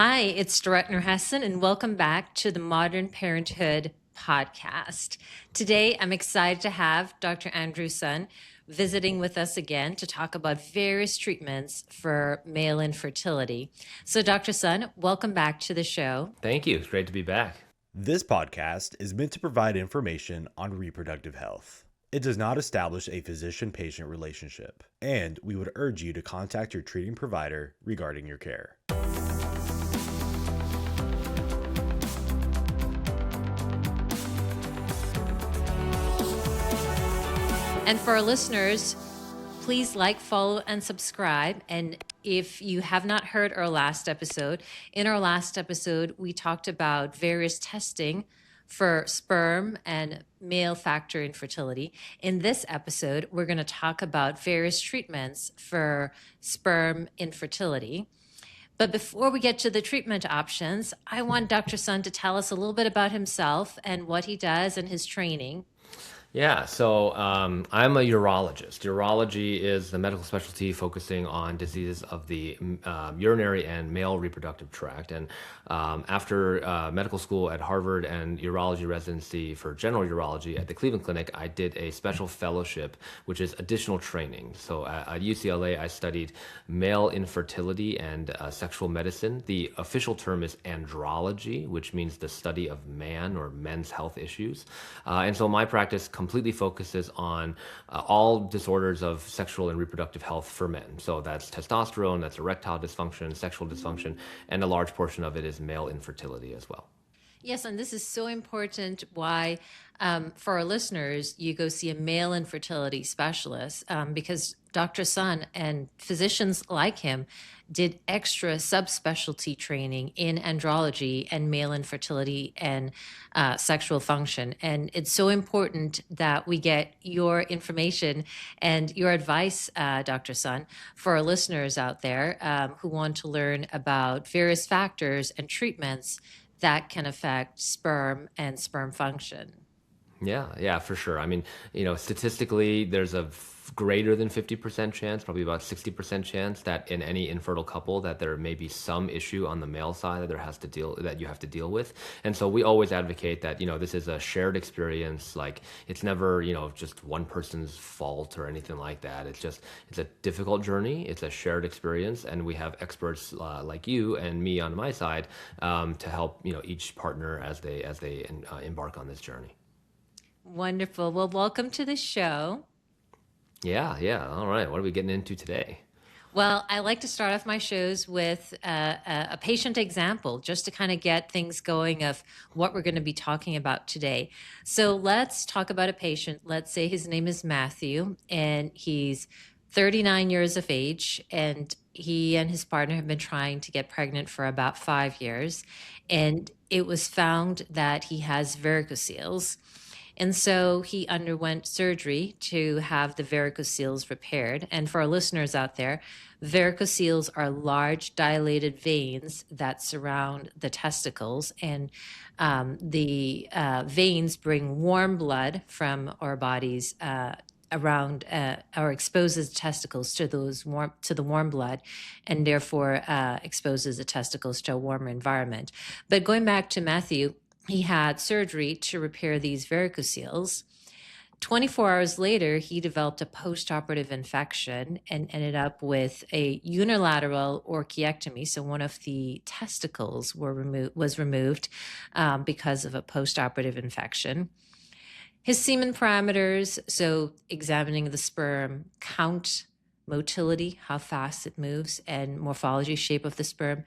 Hi, it's Dorette Noorhasan, and welcome back to the Modern Parenthood Podcast. Today, I'm excited to have Dr. Andrew Sun visiting with us again to talk about various treatments for male infertility. So, Dr. Sun, welcome back to the show. Thank you. It's great to be back. This podcast is meant to provide information on reproductive health. It does not establish a physician-patient relationship, and we would urge you to contact your treating provider regarding your care. And for our listeners, please like, follow, and subscribe. And if you have not heard our last episode, in our last episode, we talked about various testing for sperm and male factor infertility. In this episode, we're going to talk about various treatments for sperm infertility. But before we get to the treatment options, I want Dr. Sun to tell us a little bit about himself and what he does and his training. Yeah, so I'm a urologist. Urology is the medical specialty focusing on diseases of the urinary and male reproductive tract. And after medical school at Harvard and urology residency for general urology at the Cleveland Clinic, I did a special fellowship, which is additional training. So at UCLA, I studied male infertility and sexual medicine. The official term is andrology, which means the study of man or men's health issues. And so my practice completely focuses on all disorders of sexual and reproductive health for men. So that's testosterone, that's erectile dysfunction, sexual dysfunction, and a large portion of it is male infertility as well. Yes, and this is so important why, for our listeners, you go see a male infertility specialist because Dr. Sun and physicians like him did extra subspecialty training in andrology and male infertility and sexual function. And it's so important that we get your information and your advice, Dr. Sun, for our listeners out there who want to learn about various factors and treatments that can affect sperm and sperm function. Yeah, for sure. I mean, statistically, there's a greater than 50% chance, probably about 60% chance that in any infertile couple that there may be some issue on the male side that you have to deal with. And so we always advocate that, this is a shared experience. Like it's never, just one person's fault or anything like that. It's a difficult journey. It's a shared experience. And we have experts like you and me on my side to help, each partner as they embark on this journey. Wonderful. Well, welcome to the show. Yeah. All right. What are we getting into today? Well, I like to start off my shows with a patient example just to kind of get things going of what we're going to be talking about today. So let's talk about a patient. Let's say his name is Matthew and he's 39 years of age, and he and his partner have been trying to get pregnant for about 5 years. And it was found that he has varicoceles. And so he underwent surgery to have the varicoceles repaired. And for our listeners out there, varicoceles are large dilated veins that surround the testicles. And the veins bring warm blood from our bodies around or exposes the testicles to the warm blood, and therefore exposes the testicles to a warmer environment. But going back to Matthew, he had surgery to repair these varicoceles. 24 hours later, he developed a postoperative infection and ended up with a unilateral orchiectomy. So one of the testicles was removed because of a postoperative infection. His semen parameters, so examining the sperm count, motility, how fast it moves, and morphology, shape of the sperm,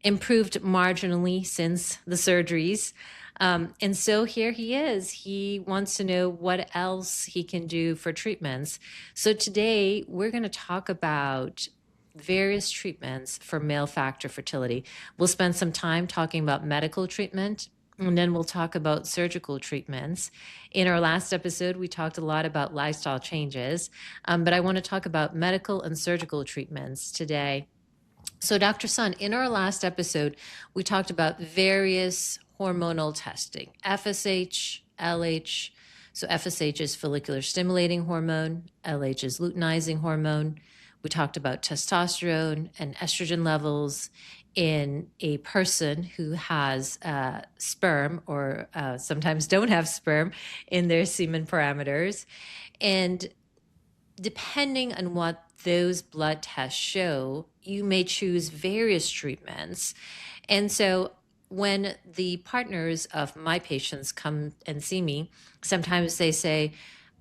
improved marginally since the surgeries. And so here he is. He wants to know what else he can do for treatments. So today we're going to talk about various treatments for male factor fertility. We'll spend some time talking about medical treatment, and then we'll talk about surgical treatments. In our last episode, we talked a lot about lifestyle changes, but I want to talk about medical and surgical treatments today. So Dr. Sun, in our last episode, we talked about various hormonal testing, FSH, LH. So FSH is follicular stimulating hormone, LH is luteinizing hormone. We talked about testosterone and estrogen levels in a person who has sperm or sometimes don't have sperm in their semen parameters. And depending on what those blood tests show, you may choose various treatments. And so when the partners of my patients come and see me, sometimes they say,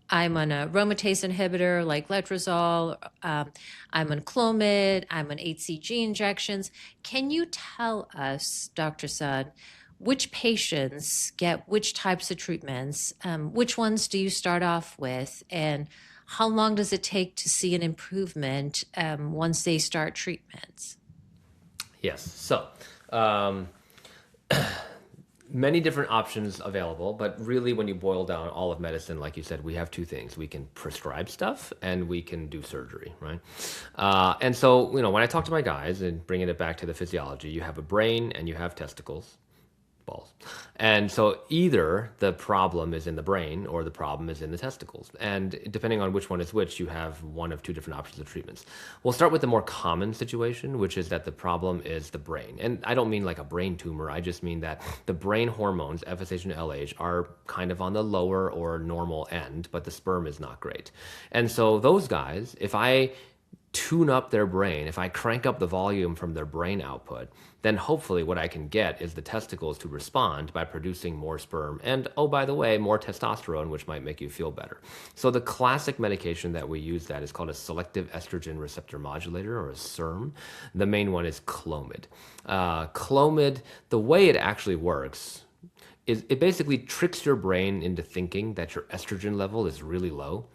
I'm on a aromatase inhibitor like letrozole, I'm on Clomid, I'm on HCG injections. Can you tell us, Dr. Sad, which patients get which types of treatments? Which ones do you start off with? And how long does it take to see an improvement once they start treatments? Yes. So, um, many different options available, but really when you boil down all of medicine, like you said, we have two things. We can prescribe stuff and we can do surgery, right? And so, when I talk to my guys and bringing it back to the physiology, you have a brain and you have testicles. Balls. And so either the problem is in the brain or the problem is in the testicles. And depending on which one is which, you have one of two different options of treatments. We'll start with the more common situation, which is that the problem is the brain. And I don't mean like a brain tumor. I just mean that the brain hormones, FSH and LH, are kind of on the lower or normal end, but the sperm is not great. And so those guys, if I tune up their brain, if I crank up the volume from their brain output, then hopefully what I can get is the testicles to respond by producing more sperm and, oh, by the way, more testosterone, which might make you feel better. So the classic medication that we use that is called a selective estrogen receptor modulator, or a SERM. The main one is Clomid. Clomid, the way it actually works is it basically tricks your brain into thinking that your estrogen level is really low.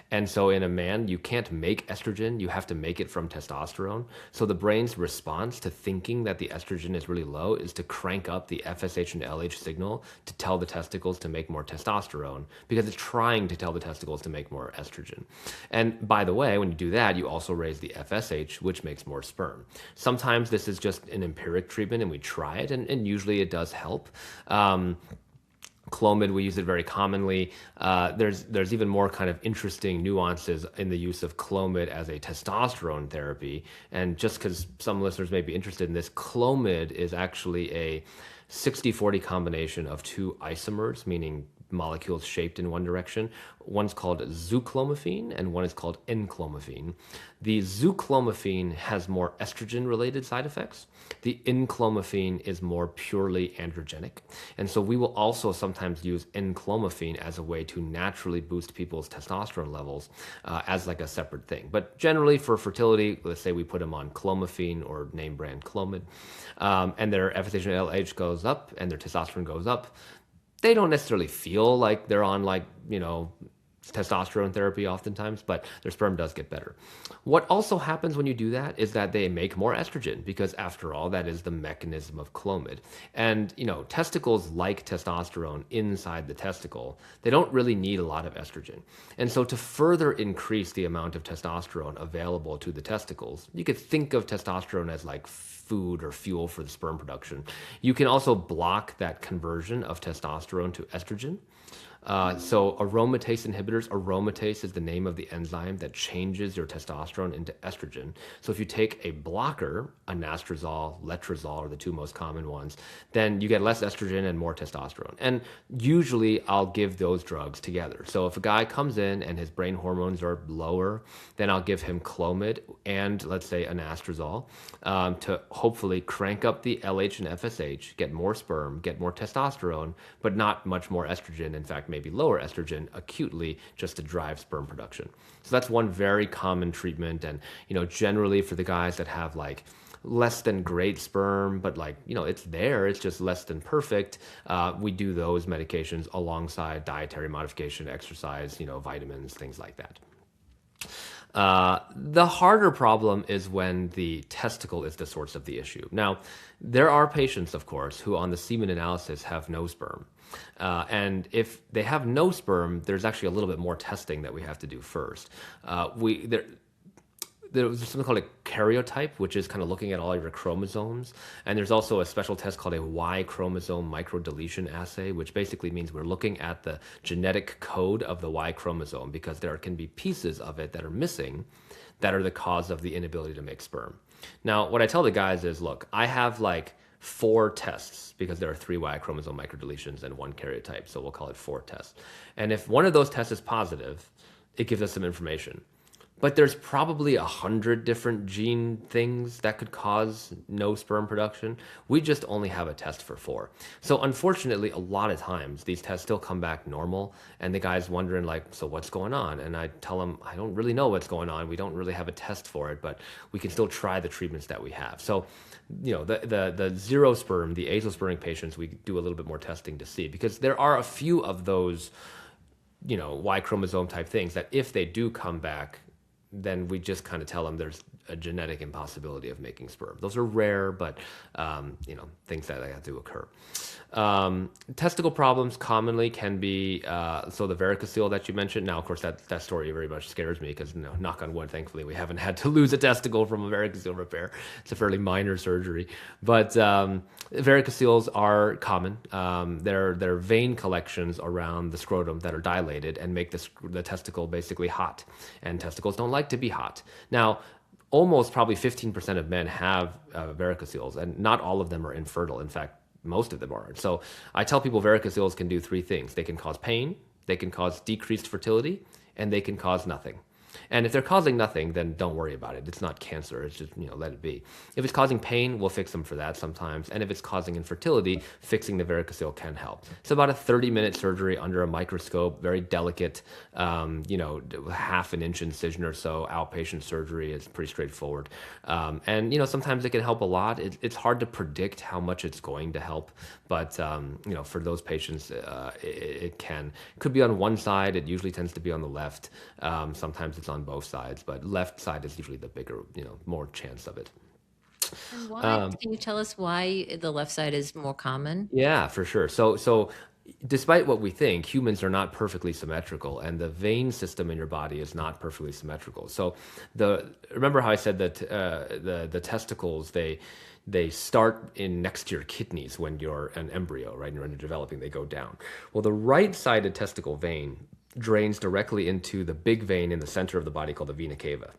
And so in a man, you can't make estrogen, you have to make it from testosterone. So the brain's response to thinking that the estrogen is really low is to crank up the FSH and LH signal to tell the testicles to make more testosterone, because it's trying to tell the testicles to make more estrogen. And by the way, when you do that, you also raise the FSH, which makes more sperm. Sometimes this is just an empiric treatment and we try it, and usually it does help. Clomid, we use it very commonly. There's even more kind of interesting nuances in the use of Clomid as a testosterone therapy. And just because some listeners may be interested in this, Clomid is actually a 60-40 combination of two isomers, meaning molecules shaped in one direction. One's called zuclomiphene and one is called N-clomiphene. The zuclomiphene has more estrogen-related side effects. The N-clomiphene is more purely androgenic. And so we will also sometimes use N-clomiphene as a way to naturally boost people's testosterone levels as like a separate thing. But generally for fertility, let's say we put them on Clomiphene or name brand Clomid, and their FSH and LH goes up and their testosterone goes up. They don't necessarily feel like they're on testosterone therapy oftentimes, but their sperm does get better. What also happens when you do that is that they make more estrogen, because after all, that is the mechanism of Clomid. And, testicles like testosterone inside the testicle. They don't really need a lot of estrogen. And so to further increase the amount of testosterone available to the testicles, you could think of testosterone as like food or fuel for the sperm production. You can also block that conversion of testosterone to estrogen. So aromatase inhibitors, aromatase is the name of the enzyme that changes your testosterone into estrogen. So if you take a blocker, Anastrozole, Letrozole are the two most common ones, then you get less estrogen and more testosterone. And usually I'll give those drugs together. So if a guy comes in and his brain hormones are lower, then I'll give him Clomid and let's say Anastrozole to hopefully crank up the LH and FSH, get more sperm, get more testosterone, but not much more estrogen. In fact, maybe lower estrogen acutely just to drive sperm production. So that's one very common treatment. And, generally for the guys that have like less than great sperm, but it's there, it's just less than perfect, we do those medications alongside dietary modification, exercise, vitamins, things like that. The harder problem is when the testicle is the source of the issue. Now, there are patients, of course, who on the semen analysis have no sperm. And if they have no sperm, there's actually a little bit more testing that we have to do first. There's something called a karyotype, which is kind of looking at all your chromosomes. And there's also a special test called a Y chromosome microdeletion assay, which basically means we're looking at the genetic code of the Y chromosome, because there can be pieces of it that are missing that are the cause of the inability to make sperm. Now, what I tell the guys is, look, I have like 4 tests because there are 3 Y chromosome microdeletions and 1 karyotype. So we'll call it 4 tests. And if one of those tests is positive, it gives us some information. But there's probably 100 different gene things that could cause no sperm production. We just only have a test for 4. So unfortunately, a lot of times these tests still come back normal, and the guy's wondering like, so what's going on? And I tell him, I don't really know what's going on. We don't really have a test for it, but we can still try the treatments that we have. So, the zero sperm, the azoospermic patients, we do a little bit more testing to see, because there are a few of those, Y chromosome type things that if they do come back, then we just kind of tell them there's a genetic impossibility of making sperm. Those are rare, but things that have to occur. Testicle problems commonly can be so the varicocele that you mentioned. Now, of course, that story very much scares me because, knock on wood, thankfully we haven't had to lose a testicle from a varicocele repair. It's a fairly minor surgery, but varicoceles are common. They're vein collections around the scrotum that are dilated and make the testicle basically hot, and testicles don't like to be hot. Now, almost probably 15% of men have varicoceles, and not all of them are infertile. In fact, most of them aren't. So I tell people varicoceles can do 3 things. They can cause pain, they can cause decreased fertility, and they can cause nothing. And if they're causing nothing, then don't worry about it. It's not cancer. It's just, let it be. If it's causing pain, we'll fix them for that sometimes. And if it's causing infertility, fixing the varicocele can help. It's about a 30-minute surgery under a microscope, very delicate, half an inch incision or so, outpatient surgery. It's pretty straightforward. And sometimes it can help a lot. It's hard to predict how much it's going to help. But, for those patients, it could be on one side. It usually tends to be on the left. Sometimes it's on both sides, but left side is usually the bigger, more chance of it. And why? Can you tell us why the left side is more common? Yeah, for sure. So despite what we think, humans are not perfectly symmetrical, and the vein system in your body is not perfectly symmetrical. So remember how I said that the testicles, they start next to your kidneys when you're an embryo, right? And you're underdeveloping, they go down. Well, the right-sided testicle vein drains directly into the big vein in the center of the body called the vena cava.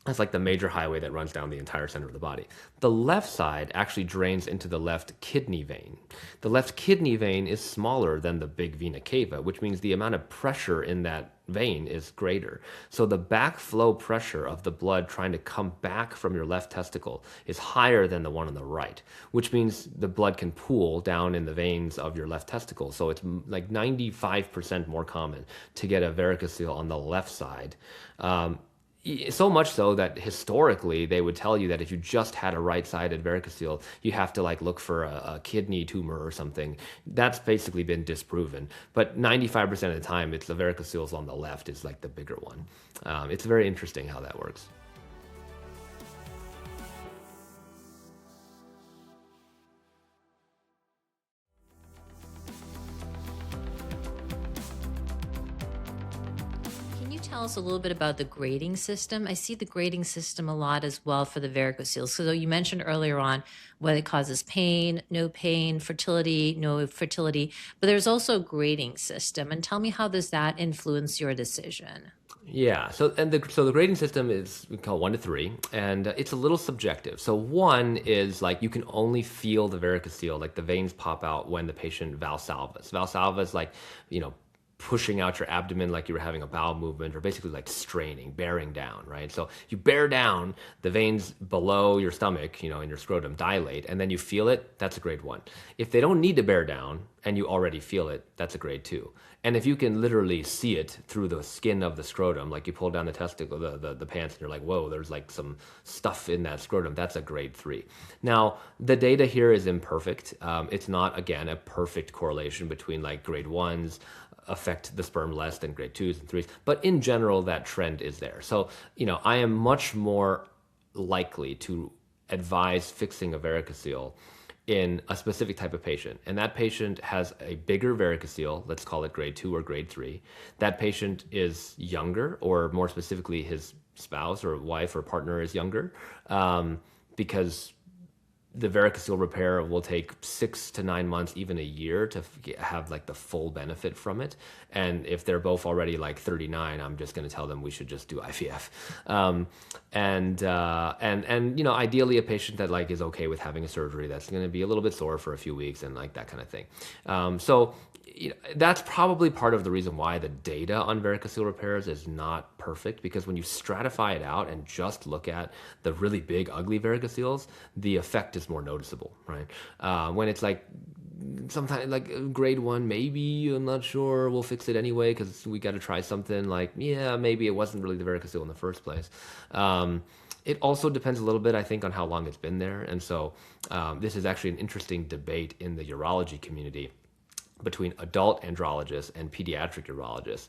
That's like the major highway that runs down the entire center of the body. The left side actually drains into the left kidney vein. The left kidney vein is smaller than the big vena cava, which means the amount of pressure in that vein is greater. So the backflow pressure of the blood trying to come back from your left testicle is higher than the one on the right, which means the blood can pool down in the veins of your left testicle. So it's like 95% more common to get a varicocele on the left side. So much so that historically they would tell you that if you just had a right-sided varicocele, you have to look for a kidney tumor or something. That's basically been disproven. But 95% of the time, it's the varicoceles on the left is the bigger one. It's very interesting how that works. Tell us a little bit about the grading system. I see the grading system a lot as well for the varicoceles. So you mentioned earlier on whether it causes pain, no pain, fertility, no fertility, but there's also a grading system. And tell me, how does that influence your decision? Yeah. So the grading system is, we call 1 to 3, and it's a little subjective. So 1 is you can only feel the varicocele, the veins pop out when the patient valsalvas. Valsalva is pushing out your abdomen like you were having a bowel movement, or basically straining, bearing down, right? So you bear down, the veins below your stomach, in your scrotum dilate, and then you feel it, that's a grade 1. If they don't need to bear down and you already feel it, that's a grade 2. And if you can literally see it through the skin of the scrotum, you pull down the testicle, the pants, and you're like, whoa, there's some stuff in that scrotum, that's a grade 3. Now, the data here is imperfect. It's not, again, a perfect correlation between grade 1s affect the sperm less than grade 2s and 3s. But in general, that trend is there. So, I am much more likely to advise fixing a varicocele in a specific type of patient. And that patient has a bigger varicocele, let's call it grade 2 or grade 3. That patient is younger, or more specifically, his spouse or wife or partner is younger, because the varicocele repair will take 6 to 9 months, even a year, to have like the full benefit from it. And if they're both already like 39, I'm just going to tell them we should just do IVF. And ideally a patient that like is okay with having a surgery that's going to be a little bit sore for a few weeks and like that kind of thing. That's probably part of the reason why the data on varicocele repairs is not perfect, because when you stratify it out and just look at the really big, ugly varicoceles, the effect is more noticeable, right? When it's like sometimes like grade 1, maybe, I'm not sure, we'll fix it anyway because we got to try something, like, yeah, maybe it wasn't really the varicocele in the first place. It also depends a little bit, I think, on how long it's been there. And so this is actually an interesting debate in the urology community between adult andrologists and pediatric urologists.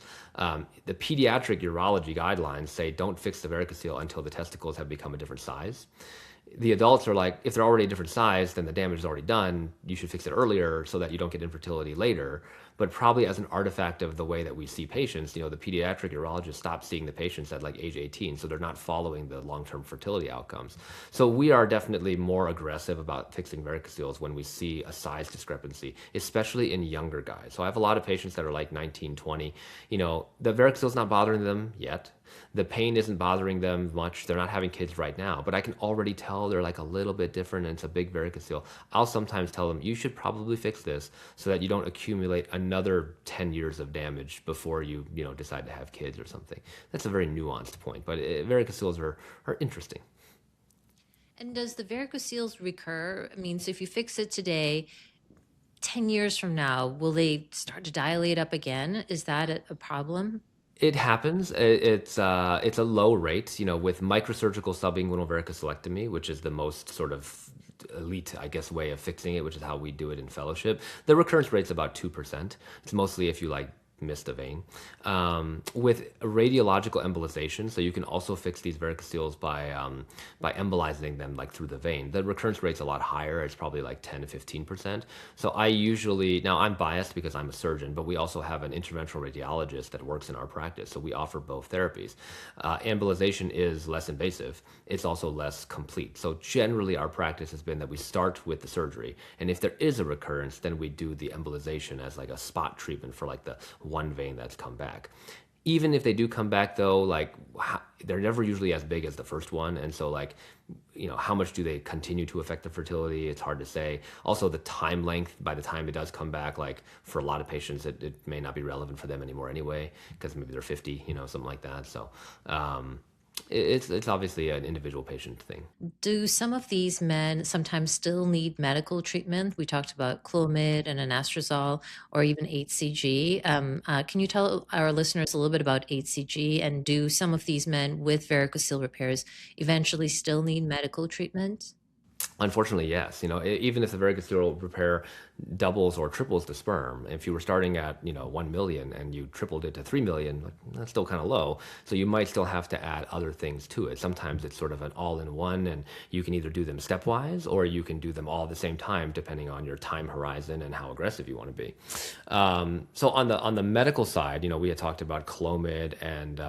The pediatric urology guidelines say don't fix the varicocele until the testicles have become a different size. The adults are like, if they're already a different size, then the damage is already done. You should fix it earlier so that you don't get infertility later. But probably as an artifact of the way that we see patients, the pediatric urologists stop seeing the patients at like age 18, so they're not following the long-term fertility outcomes. So we are definitely more aggressive about fixing varicoceles when we see a size discrepancy, especially in younger guys. So I have a lot of patients that are like 19, 20. The varicocele's not bothering them yet. The pain isn't bothering them much. They're not having kids right now, but I can already tell they're like a little bit different and it's a big varicocele. I'll sometimes tell them, you should probably fix this so that you don't accumulate another 10 years of damage before you decide to have kids or something. That's a very nuanced point, but varicoceles are interesting. And does the varicoceles recur? I mean, so if you fix it today, 10 years from now, will they start to dilate up again? Is that a problem? It happens. It's a low rate, with microsurgical subinguinal varicocelectomy, which is the most sort of elite, I guess, way of fixing it, which is how we do it in fellowship. The recurrence rate's about 2%. It's mostly if you missed a vein. With radiological embolization, so you can also fix these varicoceles by embolizing them through the vein. The recurrence rate's a lot higher. It's probably 10 to 15%. So I usually, now I'm biased because I'm a surgeon, but we also have an interventional radiologist that works in our practice. So we offer both therapies. Embolization is less invasive. It's also less complete. So generally our practice has been that we start with the surgery. And if there is a recurrence, then we do the embolization as a spot treatment for the one vein that's come back. Even if they do come back though, they're never usually as big as the first one. And so how much do they continue to affect the fertility? It's hard to say. Also the time length, by the time it does come back, for a lot of patients, it may not be relevant for them anymore anyway, because maybe they're 50, something like that. So, it's obviously an individual patient thing. Do some of these men sometimes still need medical treatment? We talked about Clomid and Anastrozole, or even HCG. Can you tell our listeners a little bit about HCG, and do some of these men with varicocele repairs eventually still need medical treatment? Unfortunately, yes. Even if the varicocele repair doubles or triples the sperm, if you were starting at 1 million and you tripled it to 3 million, that's still kind of low. So you might still have to add other things to it. Sometimes it's sort of an all-in-one, and you can either do them stepwise or you can do them all at the same time, depending on your time horizon and how aggressive you want to be. So on the medical side, we had talked about Clomid and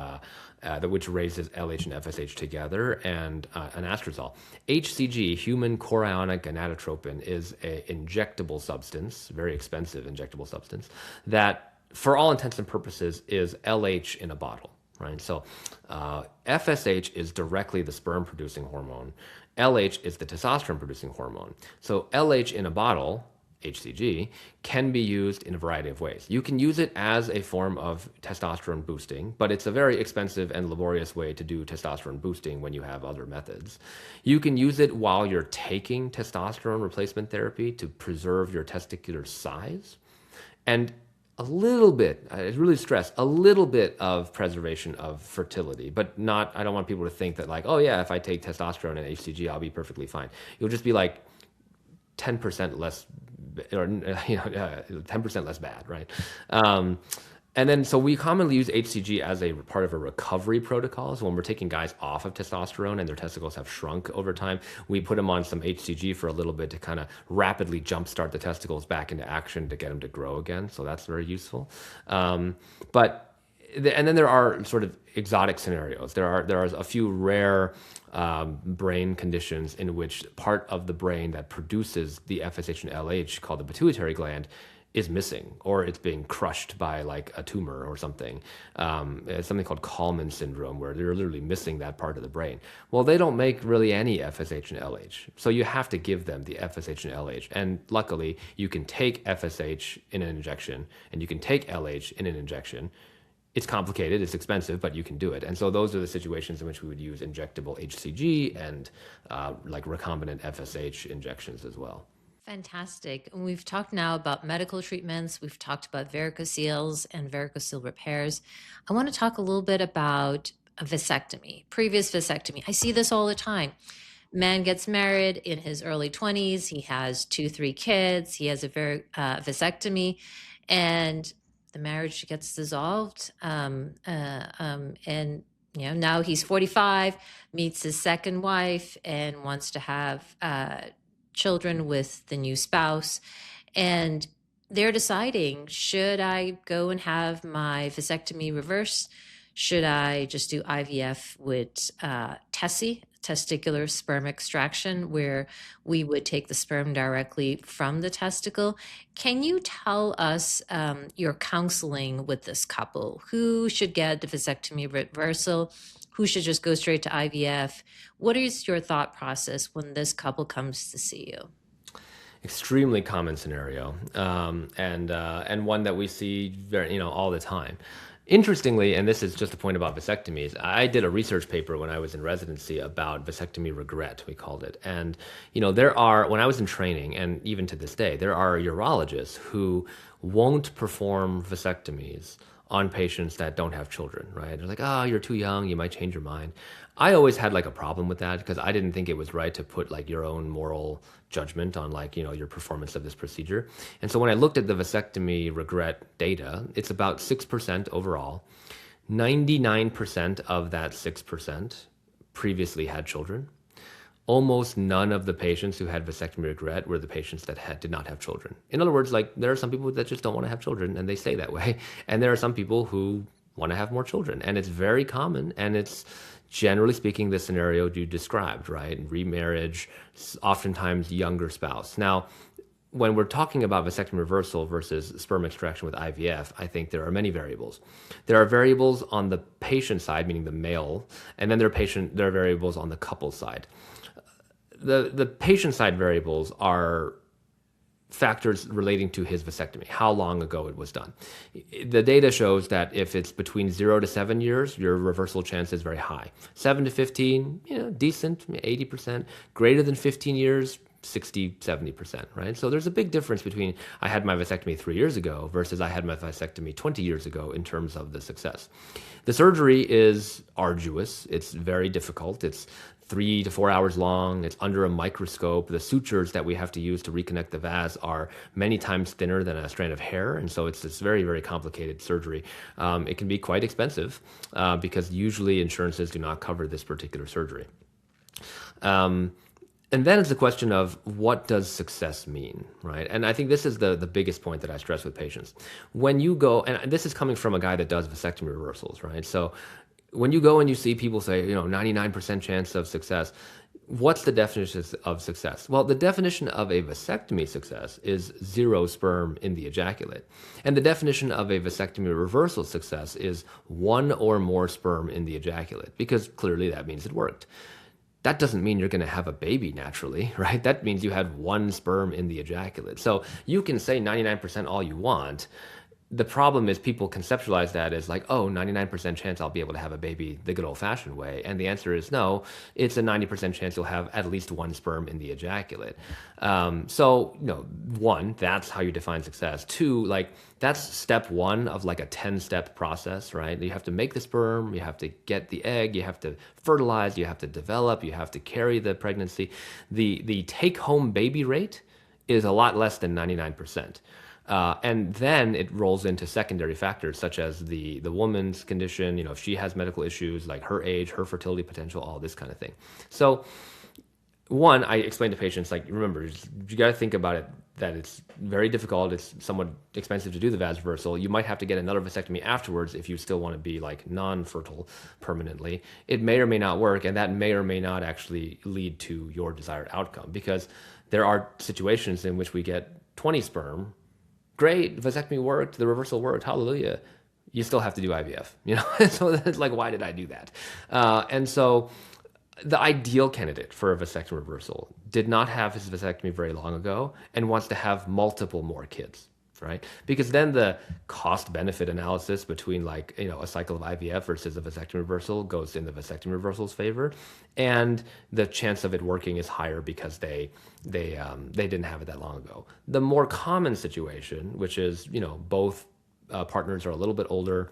which raises LH and FSH together, and anastrozole. HCG, human chorionic gonadotropin, is an injectable substance, very expensive injectable substance, that for all intents and purposes is LH in a bottle, right? So FSH is directly the sperm producing hormone. LH is the testosterone producing hormone. So LH in a bottle, HCG, can be used in a variety of ways. You can use it as a form of testosterone boosting, but it's a very expensive and laborious way to do testosterone boosting when you have other methods. You can use it while you're taking testosterone replacement therapy to preserve your testicular size. And a little bit, I really stress, a little bit of preservation of fertility, but not, I don't want people to think that oh yeah, if I take testosterone and HCG, I'll be perfectly fine. You'll just be 10% less, or 10% less bad, right? And then, so we commonly use HCG as a part of a recovery protocol. So when we're taking guys off of testosterone and their testicles have shrunk over time, we put them on some HCG for a little bit to kind of rapidly jumpstart the testicles back into action to get them to grow again. So that's very useful. But and then there are sort of exotic scenarios. There are a few rare brain conditions in which part of the brain that produces the FSH and LH, called the pituitary gland, is missing, or it's being crushed by like a tumor or something. It's something called Kallmann syndrome, where they're literally missing that part of the brain. Well, they don't make really any FSH and LH, so you have to give them the FSH and LH. And luckily, you can take FSH in an injection, and you can take LH in an injection. It's complicated, it's expensive, but you can do it. And so those are the situations in which we would use injectable HCG and like recombinant FSH injections as well. Fantastic. And we've talked now about medical treatments. We've talked about varicoceles and varicocele repairs. I want to talk a little bit about a vasectomy, previous vasectomy. I see this all the time. Man gets married in his early 20s. He has 2-3 kids. He has a vasectomy, and the marriage gets dissolved. And now he's 45, meets his second wife, and wants to have children with the new spouse. And they're deciding, should I go and have my vasectomy reversed? Should I just do IVF with testicular sperm extraction, where we would take the sperm directly from the testicle? Can you tell us your counseling with this couple? Who should get the vasectomy reversal? Who should just go straight to IVF? What is your thought process when this couple comes to see you? Extremely common scenario, and one that we see very, all the time. Interestingly, and this is just a point about vasectomies, I did a research paper when I was in residency about vasectomy regret, we called it. And, there are, when I was in training, and even to this day, there are urologists who won't perform vasectomies on patients that don't have children, right? They're like, oh, you're too young, you might change your mind. I always had like a problem with that, because I didn't think it was right to put like your own moral judgment on like, your performance of this procedure. And so when I looked at the vasectomy regret data, it's about 6% overall. 99% of that 6% previously had children. Almost none of the patients who had vasectomy regret were the patients that did not have children. In other words, like, there are some people that just don't want to have children, and they stay that way. And there are some people who want to have more children, and it's very common, and it's generally speaking the scenario you described, right? Remarriage, oftentimes younger spouse. Now, when we're talking about vasectomy reversal versus sperm extraction with IVF, I think there are many variables. There are variables on the patient side, meaning the male, and then there are variables on the couple side. The patient side variables are factors relating to his vasectomy, how long ago it was done. The data shows that if it's between 0 to 7 years, your reversal chance is very high. 7 to 15, decent, 80%. Greater than 15 years, 60, 70%, right? So there's a big difference between I had my vasectomy 3 years ago versus I had my vasectomy 20 years ago in terms of the success. The surgery is arduous. It's very difficult. It's 3 to 4 hours long. It's under a microscope. The sutures that we have to use to reconnect the vas are many times thinner than a strand of hair. And so it's this very, very complicated surgery. It can be quite expensive because usually insurances do not cover this particular surgery. And then it's a question of, what does success mean, right? And I think this is the biggest point that I stress with patients. When you go, and this is coming from a guy that does vasectomy reversals, right? So when you go and you see people say, 99% chance of success, what's the definition of success? Well, the definition of a vasectomy success is 0 sperm in the ejaculate. And the definition of a vasectomy reversal success is 1 or more sperm in the ejaculate, because clearly that means it worked. That doesn't mean you're going to have a baby naturally, right? That means you had 1 sperm in the ejaculate. So you can say 99% all you want. The problem is people conceptualize that as like, 99% chance I'll be able to have a baby the good old-fashioned way. And the answer is no. It's a 90% chance you'll have at least 1 sperm in the ejaculate. So, 1, that's how you define success. 2, that's step 1 of like a 10-step process, right? You have to make the sperm, you have to get the egg, you have to fertilize, you have to develop, you have to carry the pregnancy. The take-home baby rate is a lot less than 99%. And then it rolls into secondary factors such as the woman's condition, if she has medical issues like her age, her fertility potential, all this kind of thing. So 1, I explain to patients, remember, you got to think about it that it's very difficult. It's somewhat expensive to do the vas reversal. You might have to get another vasectomy afterwards if you still want to be like non-fertile permanently. It may or may not work, and that may or may not actually lead to your desired outcome, because there are situations in which we get 20 sperm. Great, vasectomy worked, the reversal worked, hallelujah. You still have to do IVF, you know? So it's like, why did I do that? And so the ideal candidate for a vasectomy reversal did not have his vasectomy very long ago and wants to have multiple more kids, right? Because then the cost benefit analysis between, like, you know, a cycle of IVF versus a vasectomy reversal goes in the vasectomy reversal's favor, and the chance of it working is higher because they didn't have it that long ago. The more common situation, which is, you know, both partners are a little bit older,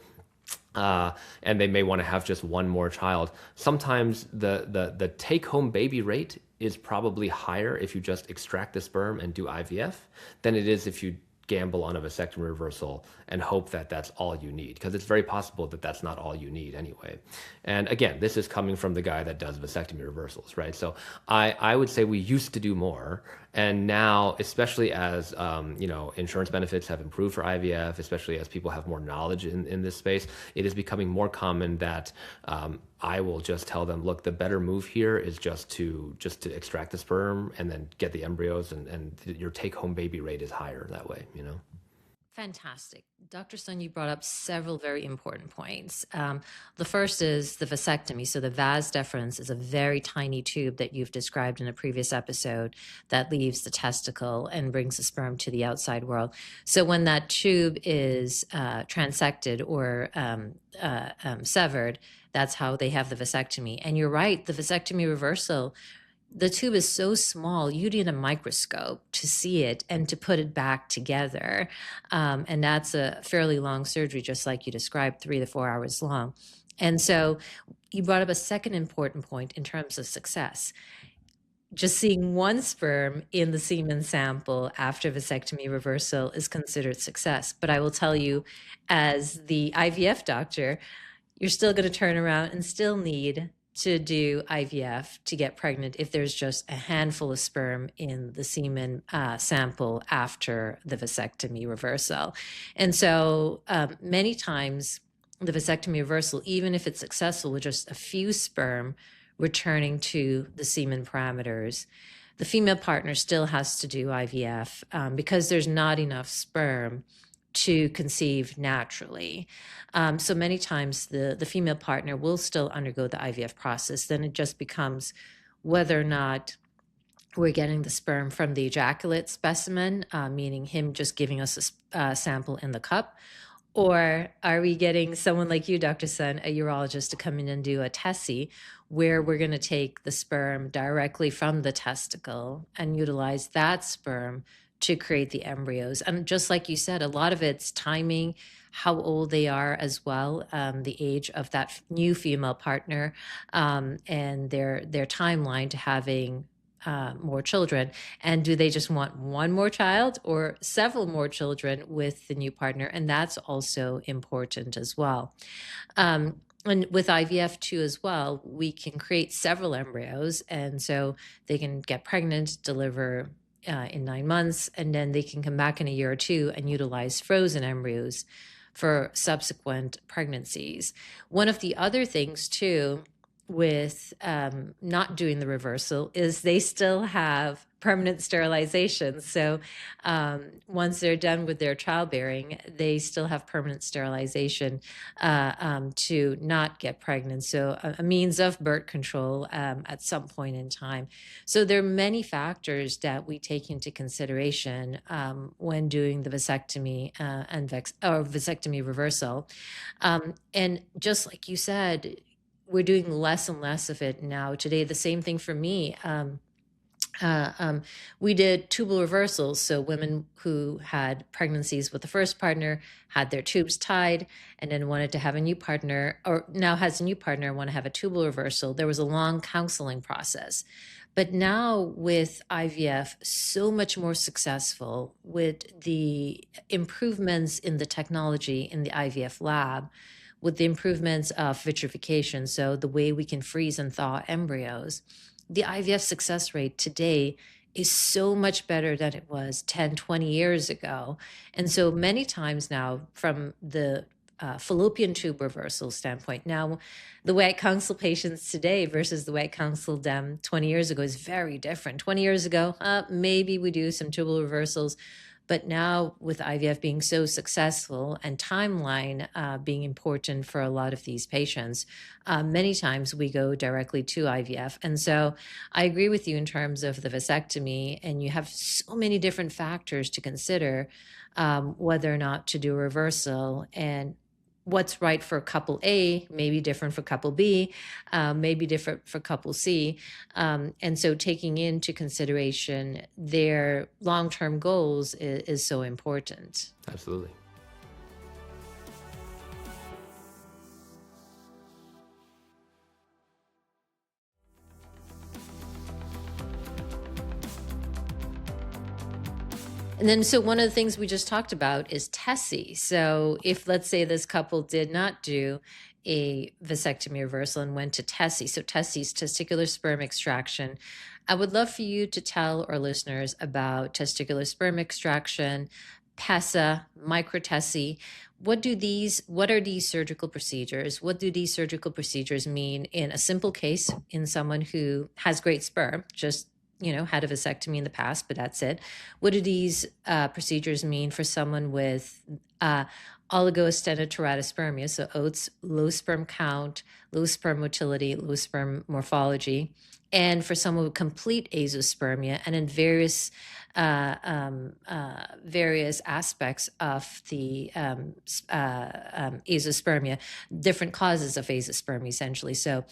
and they may want to have just one more child. Sometimes the take-home baby rate is probably higher if you just extract the sperm and do IVF than it is if you gamble on a vasectomy reversal and hope that that's all you need, because it's very possible that that's not all you need anyway. And again, this is coming from the guy that does vasectomy reversals, right? So I would say we used to do more, and now, especially as you know, insurance benefits have improved for IVF, especially as people have more knowledge in this space, it is becoming more common that I will just tell them, look, the better move here is just to extract the sperm and then get the embryos, and your take-home baby rate is higher that way, you know? Fantastic. Dr. Sun, you brought up several very important points. The first is the vasectomy. So the vas deferens is a very tiny tube that you've described in a previous episode that leaves the testicle and brings the sperm to the outside world. So when that tube is transected or severed, that's how they have the vasectomy. And you're right, the vasectomy reversal, the tube is so small, you need a microscope to see it and to put it back together. And that's a fairly long surgery, just like you described, 3 to 4 hours long. And so you brought up a second important point in terms of success. Just seeing one sperm in the semen sample after vasectomy reversal is considered success. But I will tell you, as the IVF doctor, you're still going to turn around and still need to do IVF to get pregnant if there's just a handful of sperm in the semen sample after the vasectomy reversal. And so many times the vasectomy reversal, even if it's successful with just a few sperm returning to the semen parameters, the female partner still has to do IVF because there's not enough sperm to conceive naturally. So many times the female partner will still undergo the IVF process. Then it just becomes whether or not we're getting the sperm from the ejaculate specimen, meaning him just giving us a sample in the cup, or are we getting someone like you, Dr. Sun, a urologist, to come in and do a TESI, where we're going to take the sperm directly from the testicle and utilize that sperm to create the embryos. And just like you said, a lot of it's timing, how old they are as well, the age of that new female partner, and their timeline to having more children. And do they just want one more child or several more children with the new partner? And that's also important as well. And with IVF too as well, we can create several embryos, and so they can get pregnant, deliver in 9 months, and then they can come back in a year or two and utilize frozen embryos for subsequent pregnancies. One of the other things too with not doing the reversal is they still have permanent sterilization. So once they're done with their childbearing, they still have permanent sterilization to not get pregnant. So a means of birth control at some point in time. So there are many factors that we take into consideration when doing the vasectomy or vasectomy reversal. And just like you said, we're doing less and less of it now today. The same thing for me. We did tubal reversals. So women who had pregnancies with the first partner had their tubes tied and then wanted to have a new partner, or now has a new partner and want to have a tubal reversal. There was a long counseling process. But now with IVF, so much more successful with the improvements in the technology in the IVF lab, with the improvements of vitrification, so the way we can freeze and thaw embryos, the IVF success rate today is so much better than it was 10, 20 years ago. And so many times now, from the fallopian tube reversal standpoint, now the way I counsel patients today versus the way I counseled them 20 years ago is very different. 20 years ago, maybe we do some tubal reversals. But now, with IVF being so successful and timeline being important for a lot of these patients, many times we go directly to IVF. And so I agree with you in terms of the vasectomy, and you have so many different factors to consider whether or not to do a reversal. And what's right for couple A may be different for couple B, may be different for couple C. And so taking into consideration their long-term goals is so important. Absolutely. And then, so one of the things we just talked about is TESI. So if, let's say, this couple did not do a vasectomy reversal and went to TESI, so TESI is testicular sperm extraction. I would love for you to tell our listeners about testicular sperm extraction, PESA, micro-TESI. What are these surgical procedures? What do these surgical procedures mean in a simple case in someone who has great sperm, just had a vasectomy in the past, but that's it? What do these procedures mean for someone with oligosteatoteratospermia, so OATS, low sperm count, low sperm motility, low sperm morphology, and for someone with complete azoospermia, and in various aspects of the azoospermia, different causes of azoospermia, essentially. So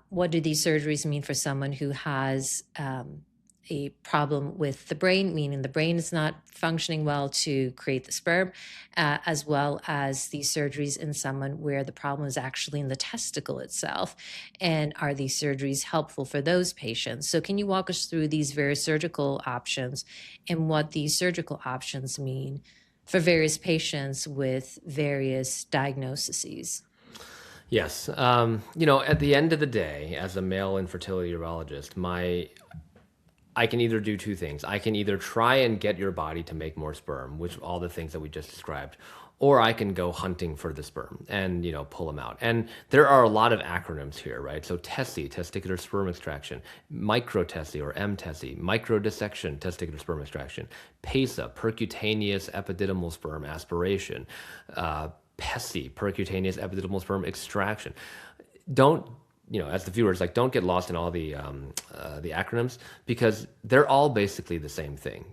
what do these surgeries mean for someone who has a problem with the brain, meaning the brain is not functioning well to create the sperm, as well as these surgeries in someone where the problem is actually in the testicle itself? And are these surgeries helpful for those patients? So can you walk us through these various surgical options and what these surgical options mean for various patients with various diagnoses? Yes. At the end of the day, as a male infertility urologist, I can either do two things. I can either try and get your body to make more sperm, which all the things that we just described, or I can go hunting for the sperm and, pull them out. And there are a lot of acronyms here, right? So TESI, testicular sperm extraction, micro-TESI or M-TESI, microdissection, testicular sperm extraction, PESA, percutaneous epididymal sperm aspiration, PESI, percutaneous epididymal sperm extraction. As the viewers, don't get lost in all the acronyms, because they're all basically the same thing.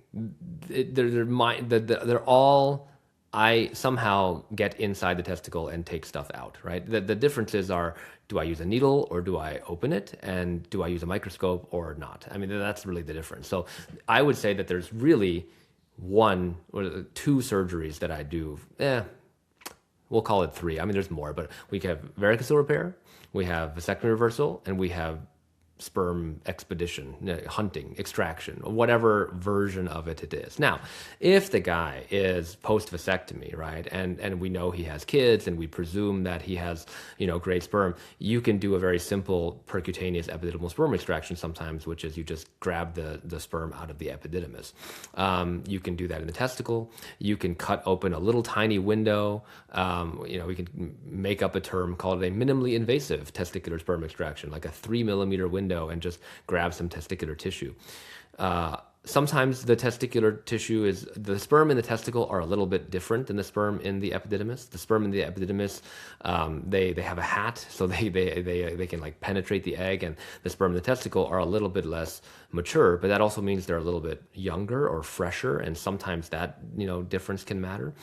They're all, I somehow get inside the testicle and take stuff out, right? The differences are, do I use a needle or do I open it? And do I use a microscope or not? I mean, that's really the difference. So I would say that there's really one or two surgeries that I do. We'll call it three. I mean, there's more, but we have varicocele repair, we have vasectomy reversal, and we have sperm expedition, hunting, extraction, whatever version of it is. Now, if the guy is post-vasectomy, right, and we know he has kids and we presume that he has, great sperm, you can do a very simple percutaneous epididymal sperm extraction sometimes, which is you just grab the sperm out of the epididymis. You can do that in the testicle. You can cut open a little tiny window. We can make up a term, call it a minimally invasive testicular sperm extraction, like a 3 millimeter window, and just grab some testicular tissue. Sometimes the testicular tissue the sperm in the testicle are a little bit different than the sperm in the epididymis. The sperm in the epididymis, they have a hat, so they can penetrate the egg, and the sperm in the testicle are a little bit less mature, but that also means they're a little bit younger or fresher, and sometimes that difference can matter.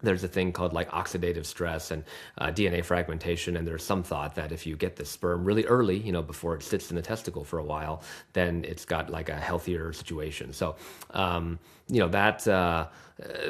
There's a thing called oxidative stress and DNA fragmentation, and there's some thought that if you get the sperm really early, before it sits in the testicle for a while, then it's got a healthier situation. So,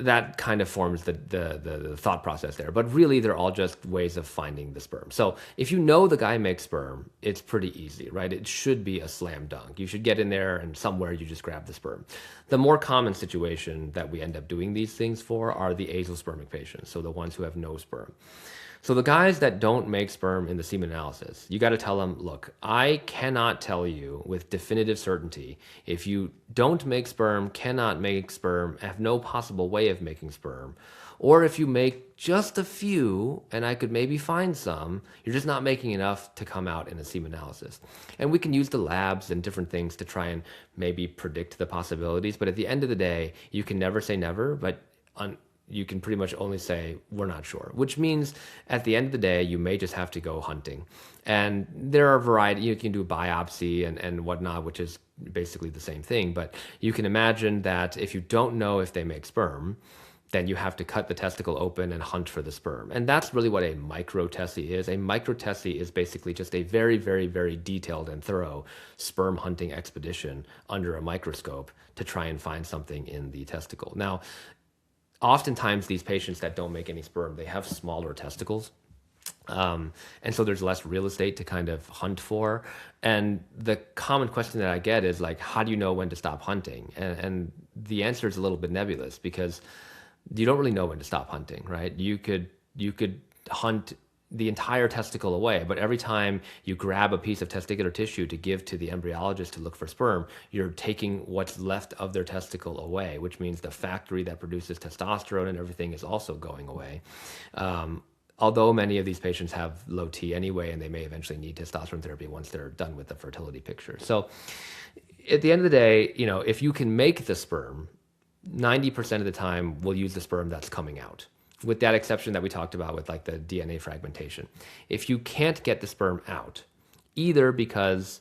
that kind of forms the thought process there. But really, they're all just ways of finding the sperm. So if the guy makes sperm, it's pretty easy, right? It should be a slam dunk. You should get in there and somewhere you just grab the sperm. The more common situation that we end up doing these things for are the azoospermic patients, so the ones who have no sperm. So the guys that don't make sperm in the semen analysis, you got to tell them, look, I cannot tell you with definitive certainty if you don't make sperm, cannot make sperm, have no possible way of making sperm, or if you make just a few and I could maybe find some, you're just not making enough to come out in a semen analysis. And we can use the labs and different things to try and maybe predict the possibilities. But at the end of the day, you can never say never, but you can pretty much only say, we're not sure, which means at the end of the day, you may just have to go hunting. And there are a variety, you can do biopsy and whatnot, which is basically the same thing. But you can imagine that if you don't know if they make sperm, then you have to cut the testicle open and hunt for the sperm. And that's really what a microtesty is. A microtesty is basically just a very, very, very detailed and thorough sperm hunting expedition under a microscope to try and find something in the testicle. Now, oftentimes these patients that don't make any sperm, they have smaller testicles. And so there's less real estate to kind of hunt for. And the common question that I get is like, how do you know when to stop hunting? And the answer is a little bit nebulous because you don't really know when to stop hunting, right? You could hunt the entire testicle away, but every time you grab a piece of testicular tissue to give to the embryologist to look for sperm, you're taking what's left of their testicle away, which means the factory that produces testosterone and everything is also going away. Although many of these patients have low T anyway, and they may eventually need testosterone therapy once they're done with the fertility picture. So at the end of the day, if you can make the sperm, 90% of the time we'll use the sperm that's coming out, with that exception that we talked about with like the DNA fragmentation. If you can't get the sperm out, either because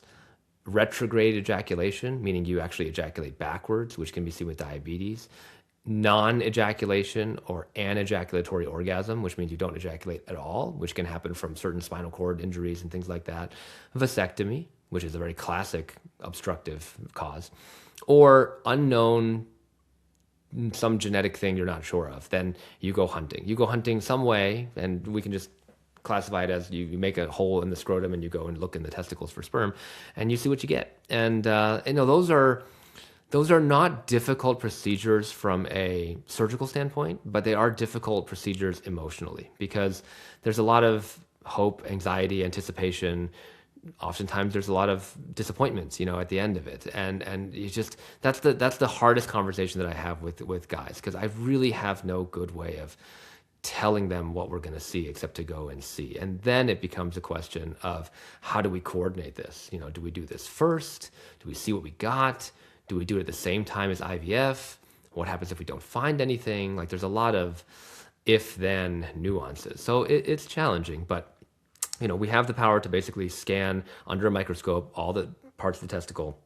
retrograde ejaculation, meaning you actually ejaculate backwards, which can be seen with diabetes, non-ejaculation or anejaculatory orgasm, which means you don't ejaculate at all, which can happen from certain spinal cord injuries and things like that, vasectomy, which is a very classic obstructive cause, or unknown some genetic thing you're not sure of, then you go hunting. You go hunting some way, and we can just classify it as you make a hole in the scrotum and you go and look in the testicles for sperm, and you see what you get. And those are not difficult procedures from a surgical standpoint, but they are difficult procedures emotionally because there's a lot of hope, anxiety, anticipation. Oftentimes there's a lot of disappointments, at the end of it. And you just, that's the hardest conversation that I have with guys, because I really have no good way of telling them what we're going to see except to go and see. And then it becomes a question of how do we coordinate this? Do we do this first? Do we see what we got? Do we do it at the same time as IVF? What happens if we don't find anything? Like there's a lot of if-then nuances. So it's challenging, but we have the power to basically scan under a microscope all the parts of the testicle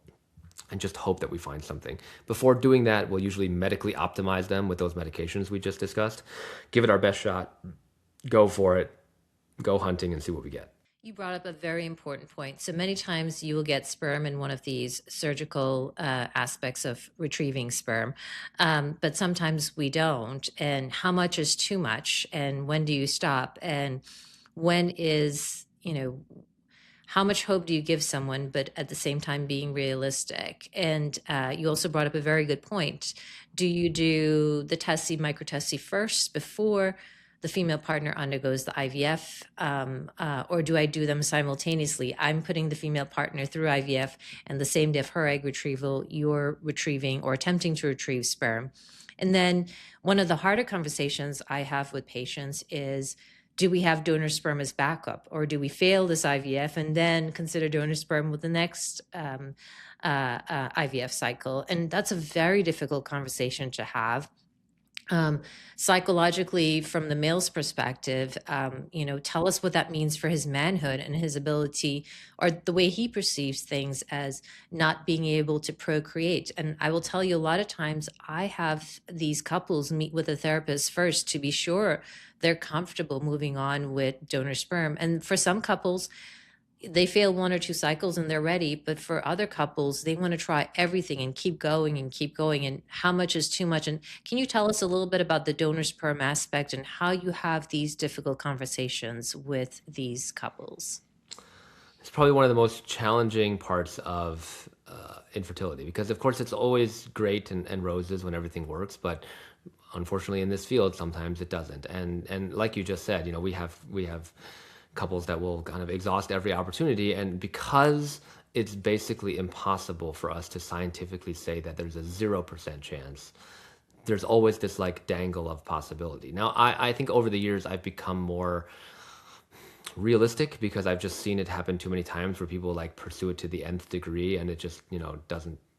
and just hope that we find something. Before doing that, we'll usually medically optimize them with those medications we just discussed. Give it our best shot, go for it, go hunting and see what we get. You brought up a very important point. So many times you will get sperm in one of these surgical aspects of retrieving sperm, but sometimes we don't. And how much is too much? And when do you stop? And when is, how much hope do you give someone, but at the same time being realistic? And you also brought up a very good point. Do you do the testy, microtesty first before the female partner undergoes the IVF, or do I do them simultaneously? I'm putting the female partner through IVF, and the same day of her egg retrieval, you're retrieving or attempting to retrieve sperm. And then one of the harder conversations I have with patients is, do we have donor sperm as backup, or do we fail this IVF and then consider donor sperm with the next IVF cycle? And that's a very difficult conversation to have. Psychologically, from the male's perspective, tell us what that means for his manhood and his ability, or the way he perceives things as not being able to procreate. And I will tell you, a lot of times I have these couples meet with a therapist first to be sure they're comfortable moving on with donor sperm. And for some couples, they fail one or two cycles and they're ready. But for other couples, they want to try everything and keep going and keep going. And how much is too much? And can you tell us a little bit about the donor sperm aspect and how you have these difficult conversations with these couples? It's probably one of the most challenging parts of infertility, because of course it's always great and roses when everything works, but unfortunately in this field, sometimes it doesn't. And like you just said, we have couples that will kind of exhaust every opportunity, and because it's basically impossible for us to scientifically say that there's a 0% chance, there's always this like dangle of possibility. Now, I think over the years I've become more realistic because I've just seen it happen too many times where people like pursue it to the nth degree and it just,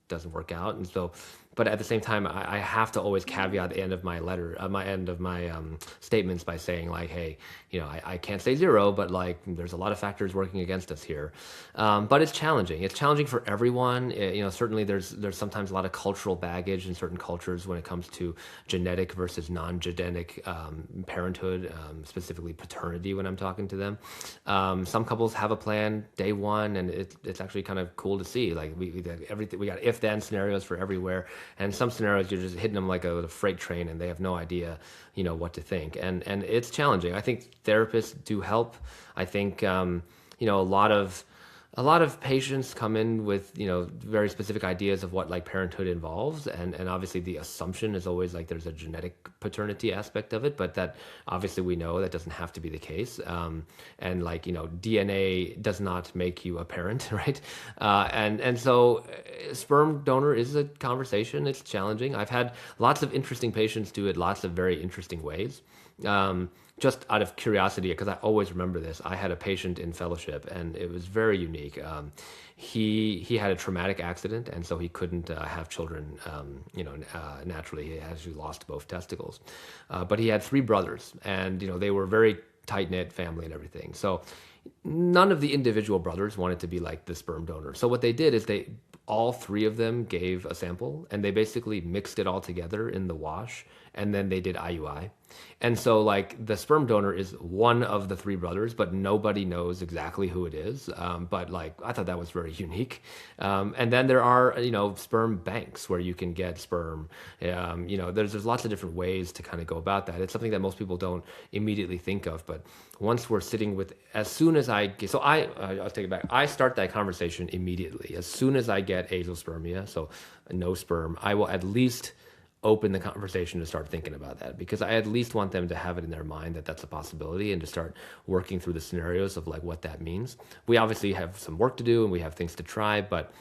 doesn't work out. And so, but at the same time, I have to always caveat the end of my letter, my end of my statements by saying like, hey, I can't say 0, but like there's a lot of factors working against us here. But it's challenging. It's challenging for everyone. Certainly there's sometimes a lot of cultural baggage in certain cultures when it comes to genetic versus non-genetic parenthood, specifically paternity when I'm talking to them. Some couples have a plan day one, and it's actually kind of cool to see. Like we got if-then scenarios for everywhere. And some scenarios you're just hitting them like a freight train and they have no idea, what to think. And it's challenging. I think therapists do help. I think, a lot of patients come in with, very specific ideas of what like parenthood involves. And obviously the assumption is always like there's a genetic paternity aspect of it, but that obviously we know that doesn't have to be the case. And like, DNA does not make you a parent, right? And so sperm donor is a conversation. It's challenging. I've had lots of interesting patients do it lots of very interesting ways. Just out of curiosity, because I always remember this, I had a patient in fellowship, and it was very unique. He had a traumatic accident, and so he couldn't have children, naturally. He actually lost both testicles. But he had 3 brothers, and, they were very tight-knit family and everything. So none of the individual brothers wanted to be like the sperm donor. So what they did is all 3 of them gave a sample, and they basically mixed it all together in the wash, and then they did IUI. And so like the sperm donor is one of the 3 brothers, but nobody knows exactly who it is. But like, I thought that was very unique. And then there are, sperm banks where you can get sperm. There's lots of different ways to kind of go about that. It's something that most people don't immediately think of, but once we're sitting with, as soon as I'll take it back. I start that conversation immediately. As soon as I get azoospermia, so no sperm, I will at least open the conversation to start thinking about that, because I at least want them to have it in their mind that that's a possibility and to start working through the scenarios of like what that means. We obviously have some work to do and we have things to try, but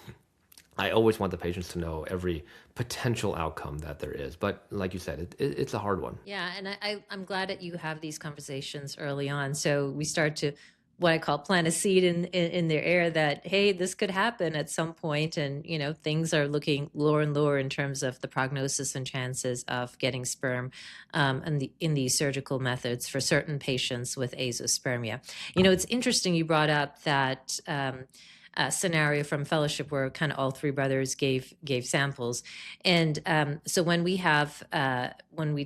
I always want the patients to know every potential outcome that there is. But like you said, it's a hard one. Yeah, and I'm glad that you have these conversations early on. So we start to, what I call, plant a seed in their air that, hey, this could happen at some point, and things are looking lower and lower in terms of the prognosis and chances of getting sperm in these surgical methods for certain patients with azoospermia. It's interesting you brought up that scenario from fellowship where kind of all 3 brothers gave samples, and so when we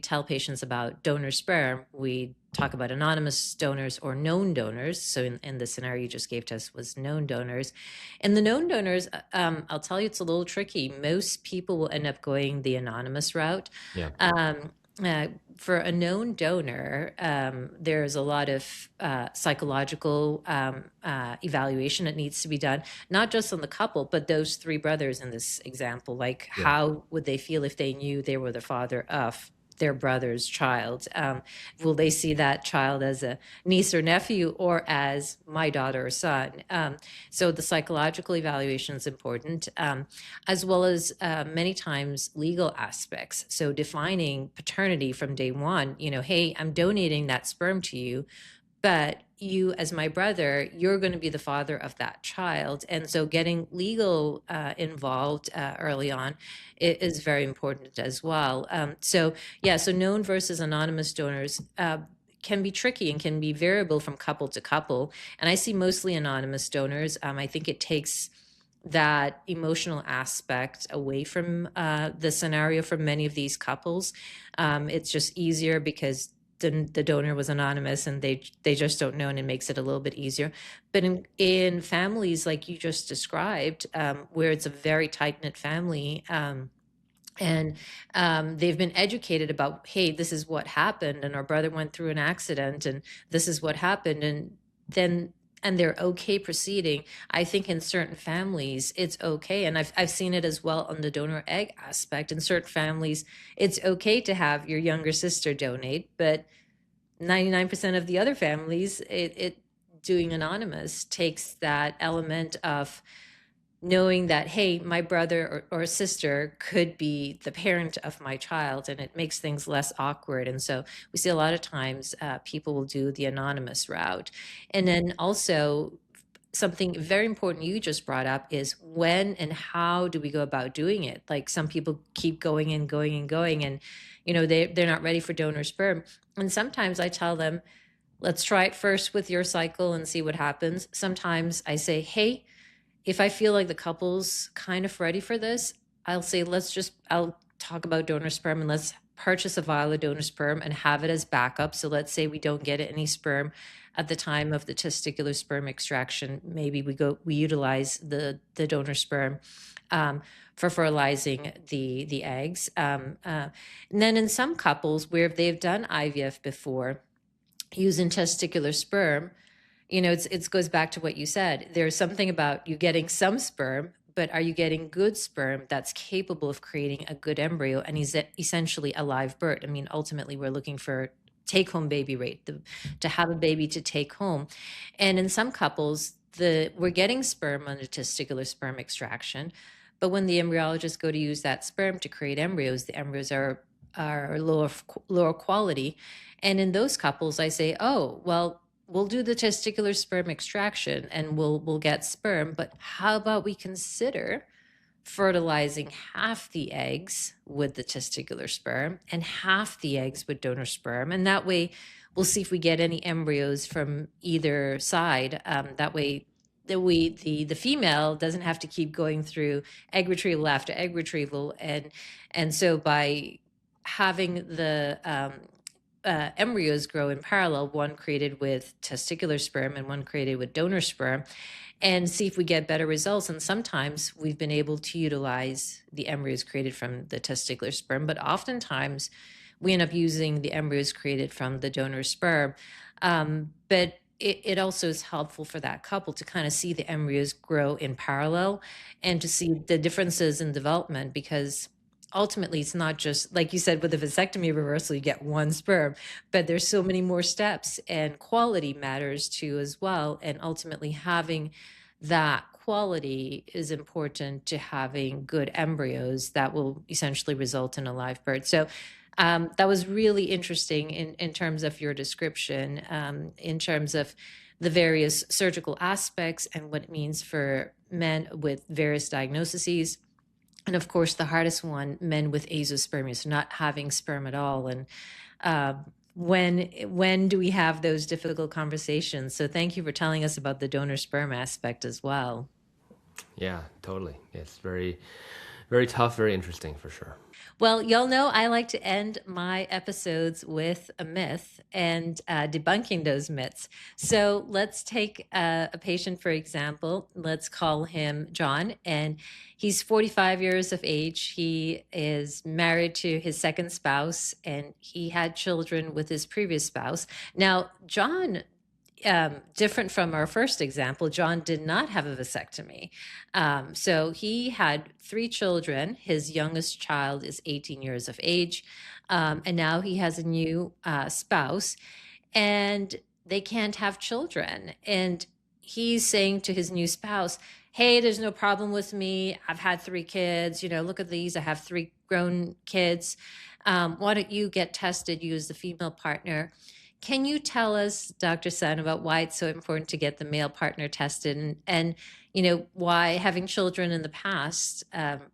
tell patients about donor sperm, we talk about anonymous donors or known donors. So in the scenario you just gave to us was known donors. And the known donors, I'll tell you, it's a little tricky. Most people will end up going the anonymous route. Yeah. For a known donor, there's a lot of psychological evaluation that needs to be done, not just on the couple, but those 3 brothers in this example. Like, how would they feel if they knew they were the father of their brother's child? Will they see that child as a niece or nephew or as my daughter or son? So the psychological evaluation is important, as well as many times legal aspects. So defining paternity from day one, hey, I'm donating that sperm to you, but you, as my brother, you're going to be the father of that child. And so getting legal involved early on is very important as well. So known versus anonymous donors can be tricky and can be variable from couple to couple. And I see mostly anonymous donors. I think it takes that emotional aspect away from the scenario for many of these couples. It's just easier because the donor was anonymous and they just don't know, and it makes it a little bit easier. But in families like you just described, where it's a very tight-knit family, and they've been educated about, hey, this is what happened, and our brother went through an accident, and this is what happened, and then and they're okay proceeding, I think in certain families it's okay. And I've seen it as well on the donor egg aspect. In certain families, it's okay to have your younger sister donate, but 99% of the other families, it doing anonymous takes that element of knowing that, hey, my brother or sister could be the parent of my child, and it makes things less awkward. And so we see a lot of times people will do the anonymous route. And then also, something very important you just brought up is when and how do we go about doing it? Like some people keep going and going and going, and they're not ready for donor sperm. And sometimes I tell them, let's try it first with your cycle and see what happens. Sometimes I say, hey, if I feel like the couple's kind of ready for this, I'll say, I'll talk about donor sperm, and let's purchase a vial of donor sperm and have it as backup. So let's say we don't get any sperm at the time of the testicular sperm extraction. Maybe we utilize the donor sperm for fertilizing the eggs. And then in some couples where they've done IVF before using testicular sperm, it goes back to what you said. There's something about you getting some sperm, but are you getting good sperm that's capable of creating a good embryo and is essentially a live birth? I mean, ultimately, we're looking for take-home baby rate, to have a baby to take home. And in some couples, we're getting sperm under testicular sperm extraction, but when the embryologists go to use that sperm to create embryos, the embryos are lower quality. And in those couples, I say, oh, well, we'll do the testicular sperm extraction and we'll get sperm, but how about we consider fertilizing half the eggs with the testicular sperm and half the eggs with donor sperm, and that way we'll see if we get any embryos from either side. That way the female doesn't have to keep going through egg retrieval after egg retrieval, and so by having the embryos grow in parallel, one created with testicular sperm and one created with donor sperm, and see if we get better results. And sometimes we've been able to utilize the embryos created from the testicular sperm, but oftentimes we end up using the embryos created from the donor sperm. But it also is helpful for that couple to kind of see the embryos grow in parallel and to see the differences in development, because ultimately it's not just like you said with the vasectomy reversal, you get one sperm, but there's so many more steps, and quality matters too as well. And ultimately having that quality is important to having good embryos that will essentially result in a live birth. So that was really interesting in terms of your description, in terms of the various surgical aspects and what it means for men with various diagnoses. And of course, the hardest one, men with azoospermia, so not having sperm at all. And when do we have those difficult conversations? So thank you for telling us about the donor sperm aspect as well. Yeah, totally. It's very, very tough, very interesting for sure. Well, y'all know I like to end my episodes with a myth and debunking those myths. So let's take a patient, for example. Let's call him John, and he's 45 years of age. He is married to his second spouse, and he had children with his previous spouse. Now, John, different from our first example, John did not have a vasectomy. So he had 3 children. His youngest child is 18 years of age. And now he has a new spouse, and they can't have children. And he's saying to his new spouse, hey, there's no problem with me. I've had 3 kids. Look at these. I have 3 grown kids. Why don't you get tested? You as the female partner. Can you tell us, Dr. Sun, about why it's so important to get the male partner tested, and why having children in the past,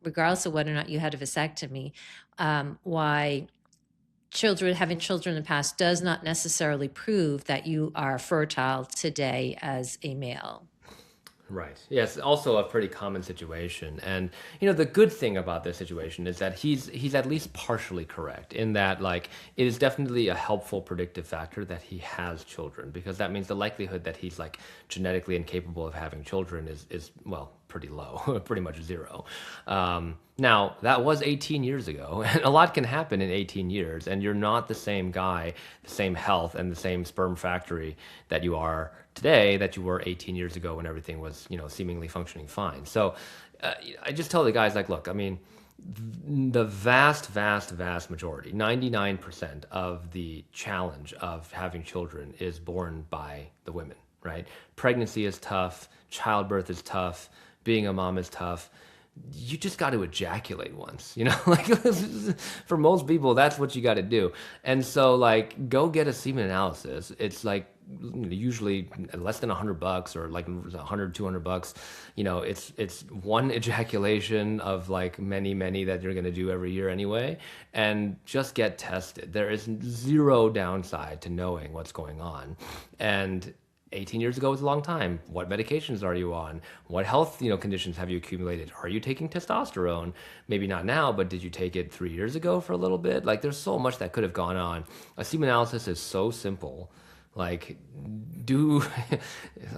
regardless of whether or not you had a vasectomy, why having children in the past does not necessarily prove that you are fertile today as a male? Right. Yes. Also a pretty common situation, and the good thing about this situation is that he's at least partially correct in that, like, it is definitely a helpful predictive factor that he has children, because that means the likelihood that he's like genetically incapable of having children is well, pretty low, pretty much 0. Now that was 18 years ago, and a lot can happen in 18 years, and you're not the same guy, the same health, and the same sperm factory that you are today that you were 18 years ago when everything was, seemingly functioning fine. So I just tell the guys, like, look, I mean, the vast majority, 99% of the challenge of having children is borne by the women, right? Pregnancy is tough, childbirth is tough, being a mom is tough. You just got to ejaculate once, like for most people, that's what you got to do. And so like, go get a semen analysis. It's like usually less than $100 or like 100, $200. It's one ejaculation of like many that you're going to do every year anyway. And just get tested. There is zero downside to knowing what's going on. And 18 years ago was a long time. What medications are you on? What health, conditions have you accumulated? Are you taking testosterone? Maybe not now, but did you take it 3 years ago for a little bit? Like, there's so much that could have gone on. A semen analysis is so simple. Like,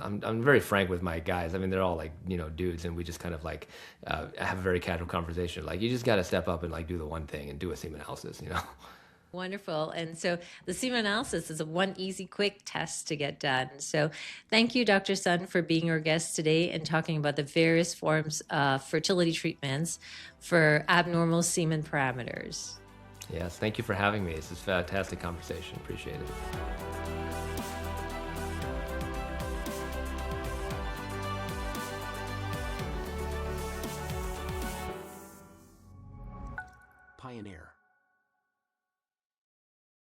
I'm very frank with my guys. I mean, they're all like, dudes, and we just kind of like have a very casual conversation. Like, you just got to step up and like do the one thing and do a semen analysis, Wonderful. And so the semen analysis is one easy, quick test to get done. So thank you, Dr. Sun, for being our guest today and talking about the various forms of fertility treatments for abnormal semen parameters. Yes, thank you for having me. This is a fantastic conversation. Appreciate it.